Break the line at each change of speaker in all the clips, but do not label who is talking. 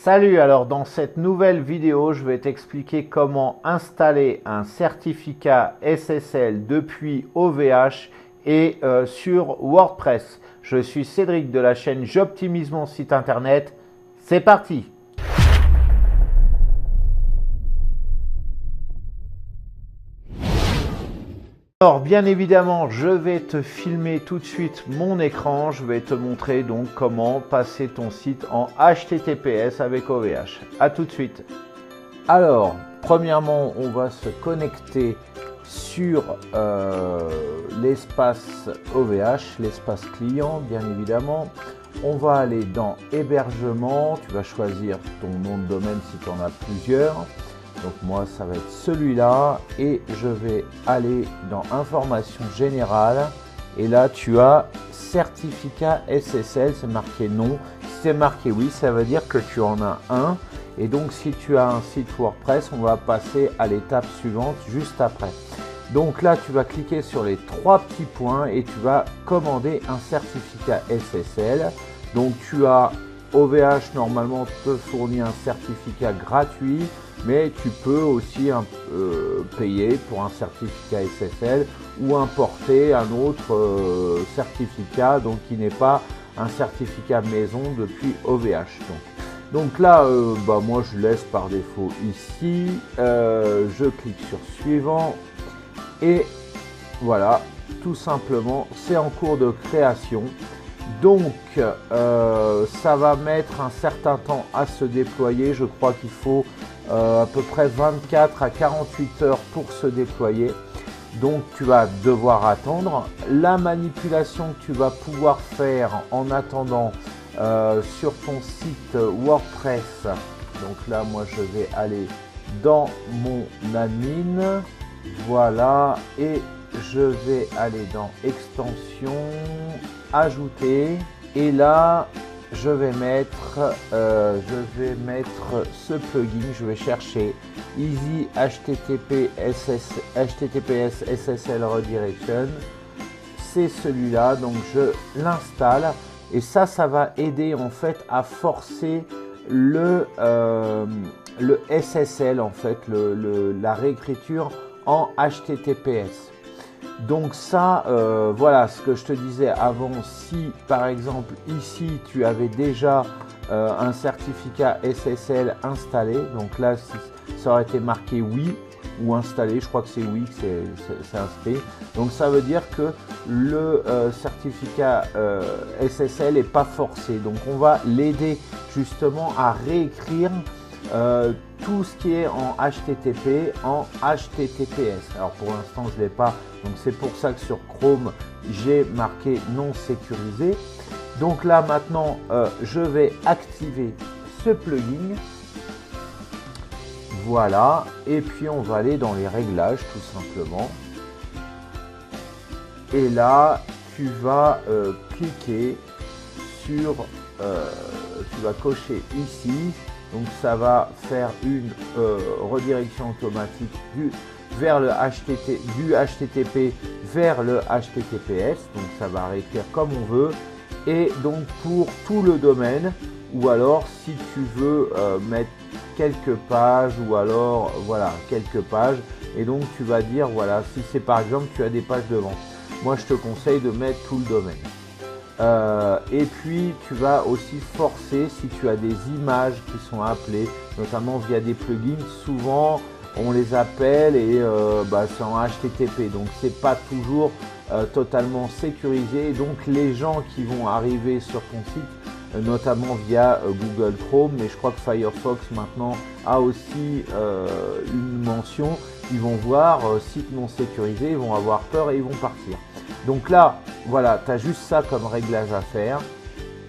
Salut, alors dans cette nouvelle vidéo, je vais t'expliquer comment installer un certificat SSL depuis OVH et sur WordPress. Je suis Cédric de la chaîne J'optimise mon site internet. C'est parti! Alors bien évidemment, je vais te filmer tout de suite mon écran. Je vais te montrer donc comment passer ton site en HTTPS avec OVH. A tout de suite. Alors, premièrement, on va se connecter sur l'espace OVH, l'espace client, bien évidemment. On va aller dans hébergement. Tu vas choisir ton nom de domaine si tu en as plusieurs. Donc moi, ça va être celui-là et je vais aller dans information générale et là, tu as certificat SSL, c'est marqué non. Si c'est marqué oui, ça veut dire que tu en as un. Et donc, si tu as un site WordPress, on va passer à l'étape suivante juste après. Donc là, tu vas cliquer sur les trois petits points et tu vas commander un certificat SSL. Donc, tu as OVH normalement te fournit un certificat gratuit, mais tu peux aussi payer pour un certificat SSL ou importer un autre certificat, donc qui n'est pas un certificat maison depuis OVH. Donc là, moi je laisse par défaut ici, je clique sur suivant et voilà, tout simplement, c'est en cours de création. Donc, ça va mettre un certain temps à se déployer. Je crois qu'il faut à peu près 24 à 48 heures pour se déployer. Donc, tu vas devoir attendre. La manipulation que tu vas pouvoir faire en attendant sur ton site WordPress. Donc là, moi, je vais aller dans mon admin. Voilà. Et je vais aller dans extension, ajouter et là je vais mettre ce plugin. Je vais chercher Easy HTTPS SSL Redirection. C'est celui-là, donc je l'installe et ça va aider en fait à forcer le SSL en fait, la réécriture en HTTPS. Donc ça, voilà ce que je te disais avant. Si par exemple ici tu avais déjà un certificat SSL installé, donc là si ça aurait été marqué oui ou installé, je crois que c'est oui, c'est inscrit. Donc ça veut dire que le certificat SSL n'est pas forcé. Donc on va l'aider justement à réécrire tout ce qui est en HTTP en HTTPS. Alors pour l'instant je ne l'ai pas, donc c'est pour ça que sur Chrome j'ai marqué non sécurisé. Donc là maintenant je vais activer ce plugin. Voilà, et puis on va aller dans les réglages tout simplement. Et là tu vas cliquer sur, tu vas cocher ici. Donc ça va faire une redirection automatique du HTTP vers le HTTPS. Donc ça va réécrire comme on veut. Et donc pour tout le domaine, ou alors si tu veux mettre quelques pages, ou alors voilà quelques pages. Et donc tu vas dire voilà, si c'est par exemple tu as des pages de vente. Moi je te conseille de mettre tout le domaine. Et puis tu vas aussi forcer si tu as des images qui sont appelées, notamment via des plugins. Souvent on les appelle et c'est en HTTP, donc c'est pas toujours totalement sécurisé. Et donc les gens qui vont arriver sur ton site, notamment via Google Chrome, mais je crois que Firefox maintenant a aussi une mention, ils vont voir site non sécurisé, ils vont avoir peur et ils vont partir. Donc là, voilà, tu as juste ça comme réglage à faire.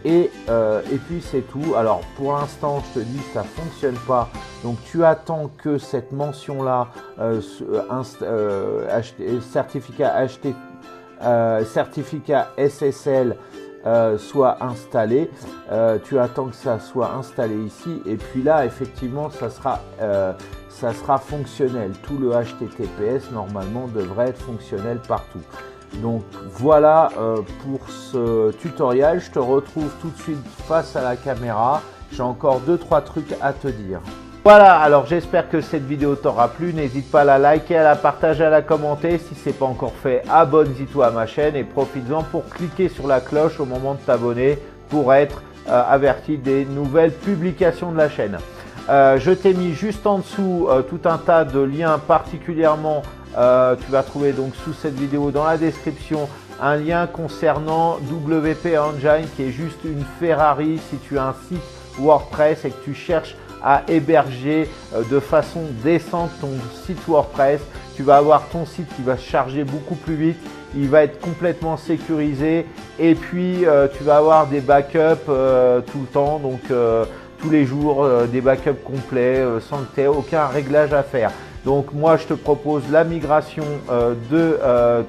Et puis c'est tout. Alors pour l'instant, je te dis que ça ne fonctionne pas. Donc tu attends que cette mention-là, certificat SSL, soit installé. Tu attends que ça soit installé ici. Et puis là, effectivement, ça sera fonctionnel. Tout le HTTPS, normalement, devrait être fonctionnel partout. Donc voilà pour ce tutoriel. Je te retrouve tout de suite face à la caméra. j'ai encore 2-3 trucs à te dire. Voilà, alors j'espère que cette vidéo t'aura plu. N'hésite pas à la liker, à la partager, à la commenter. Si ce n'est pas encore fait, abonne-toi à ma chaîne et profites-en pour cliquer sur la cloche au moment de t'abonner pour être averti des nouvelles publications de la chaîne. Je t'ai mis juste en dessous tout un tas de liens particulièrement, tu vas trouver donc sous cette vidéo dans la description un lien concernant WP Engine qui est juste une Ferrari si tu as un site WordPress et que tu cherches à héberger de façon décente ton site WordPress. Tu vas avoir ton site qui va se charger beaucoup plus vite, il va être complètement sécurisé et puis tu vas avoir des backups tout le temps, donc tous les jours des backups complets sans que tu aies aucun réglage à faire. Donc moi je te propose la migration de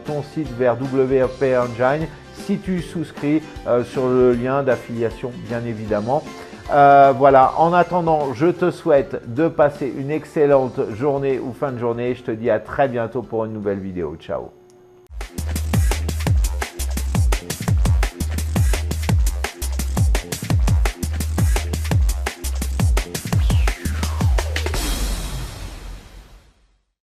ton site vers WP Engine si tu souscris sur le lien d'affiliation bien évidemment. Voilà, en attendant, je te souhaite de passer une excellente journée ou fin de journée. Je te dis à très bientôt pour une nouvelle vidéo. Ciao.